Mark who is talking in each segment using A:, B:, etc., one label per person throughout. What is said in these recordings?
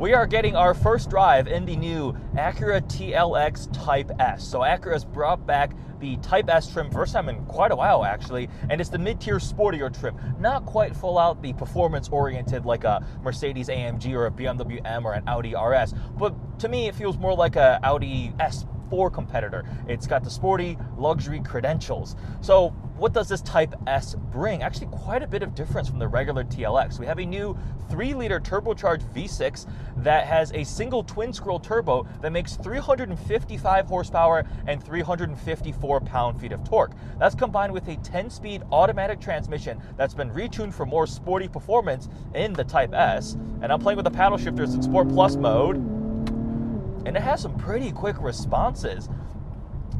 A: we are getting our first drive in the new Acura TLX Type S. So Acura has brought back the Type S trim, first time in quite a while actually, and it's the mid-tier sportier trim. Not quite full out the performance-oriented like a Mercedes AMG or a BMW M or an Audi RS, but to me it feels more like a Audi S4 competitor. It's got the sporty luxury credentials. So what does this Type S bring? Actually quite a bit of difference from the regular TLX. We have a new 3-liter turbocharged V6 that has a single twin-scroll turbo that makes 355 horsepower and 354 pound-feet of torque. That's combined with a 10-speed automatic transmission that's been retuned for more sporty performance in the Type S. And I'm playing with the paddle shifters in Sport Plus mode, and it has some pretty quick responses.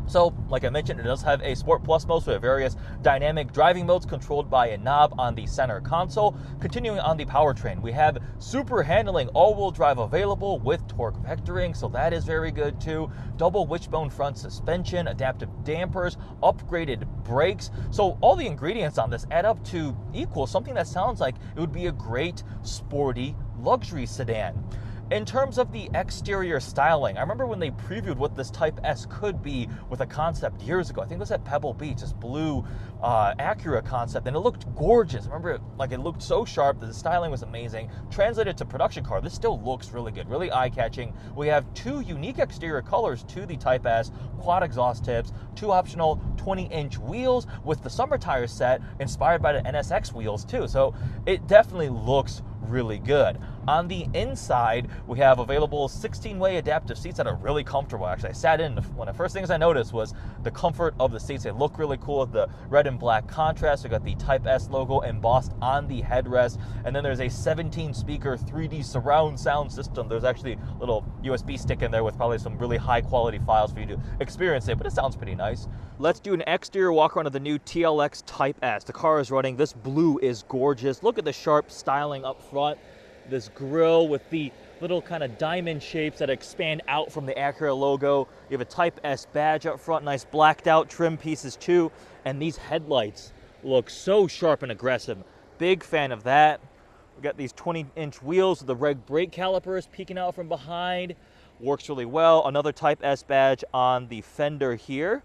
A: So, like I mentioned, it does have a Sport Plus mode with various dynamic driving modes controlled by a knob on the center console. Continuing on the powertrain, we have super handling all-wheel drive available with torque vectoring, so that is very good too. Double wishbone front suspension, adaptive dampers, upgraded brakes. So all the ingredients on this add up to equal something that sounds like it would be a great sporty luxury sedan. In terms of the exterior styling, I remember when they previewed what this Type S could be with a concept years ago. I think it was at Pebble Beach, this blue Acura concept, and it looked gorgeous. I remember it looked so sharp, the styling was amazing. Translated to production car, this still looks really good, really eye-catching. We have 2 unique exterior colors to the Type S, quad exhaust tips, 2 optional 20-inch wheels with the summer tires set, inspired by the NSX wheels too. So it definitely looks really good. On the inside, we have available 16-way adaptive seats that are really comfortable. Actually, I sat in, one of the first things I noticed was the comfort of the seats. They look really cool with the red and black contrast. We got the Type S logo embossed on the headrest, and then there's a 17-speaker 3D surround sound system. There's actually a little USB stick in there with probably some really high-quality files for you to experience it, but it sounds pretty nice. Let's do an exterior walk around of the new TLX Type S. The car is running. This blue is gorgeous. Look at the sharp styling up front. This grille with the little kind of diamond shapes that expand out from the Acura logo. You have a Type S badge up front, nice blacked out trim pieces too. And these headlights look so sharp and aggressive. Big fan of that. We got these 20-inch wheels with the red brake calipers peeking out from behind. Works really well. Another Type S badge on the fender here.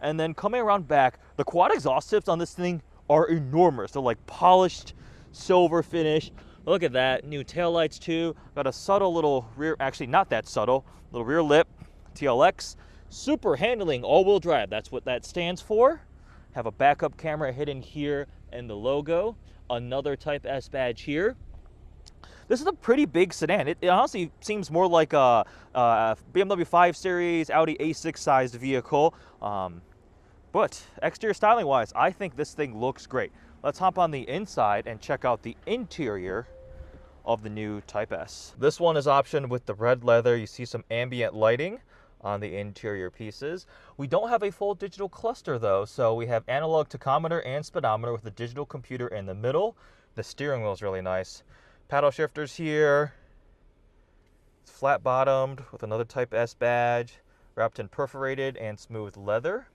A: And then coming around back, the quad exhaust tips on this thing are enormous. They're like polished silver finish. Look at that, new taillights too. Got a subtle little rear, actually not that subtle, little rear lip, TLX. Super handling, all-wheel drive, that's what that stands for. Have a backup camera hidden here and the logo. Another Type S badge here. This is a pretty big sedan. It honestly seems more like a BMW 5 Series, Audi A6 sized vehicle. But exterior styling wise, I think this thing looks great. Let's hop on the inside and check out the interior of the new Type S. This one is optioned with the red leather. You see some ambient lighting on the interior pieces. We don't have a full digital cluster though, so we have analog tachometer and speedometer with a digital computer in the middle. The steering wheel is really nice. Paddle shifters here. It's flat bottomed with another Type S badge, wrapped in perforated and smooth leather.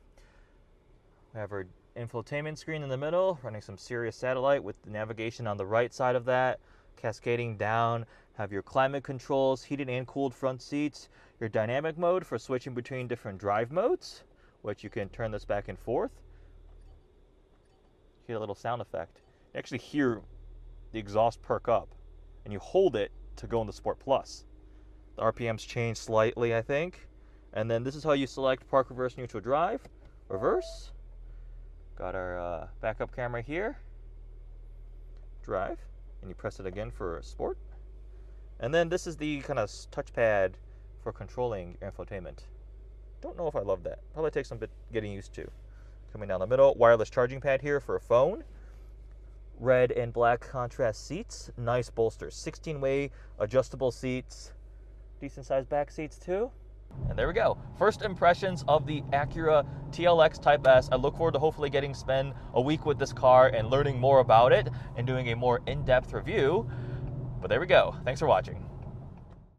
A: We have our infotainment screen in the middle, running some Sirius satellite with the navigation on the right side of that, cascading down. Have your climate controls, heated and cooled front seats, your dynamic mode for switching between different drive modes, which you can turn this back and forth. Hear a little sound effect. You actually hear the exhaust perk up, and you hold it to go into Sport Plus. The RPMs change slightly, I think. And then this is how you select park, reverse, neutral drive. Reverse. Got our backup camera here. Drive. And you press it again for sport. And then this is the kind of touchpad for controlling your infotainment. Don't know if I love that. Probably takes some bit getting used to. Coming down the middle, wireless charging pad here for a phone. Red and black contrast seats. Nice bolsters. 16-way adjustable seats. Decent sized back seats too. And there we go. First impressions of the Acura TLX Type S. I look forward to hopefully spend a week with this car and learning more about it and doing a more in-depth review. But there we go. Thanks for watching.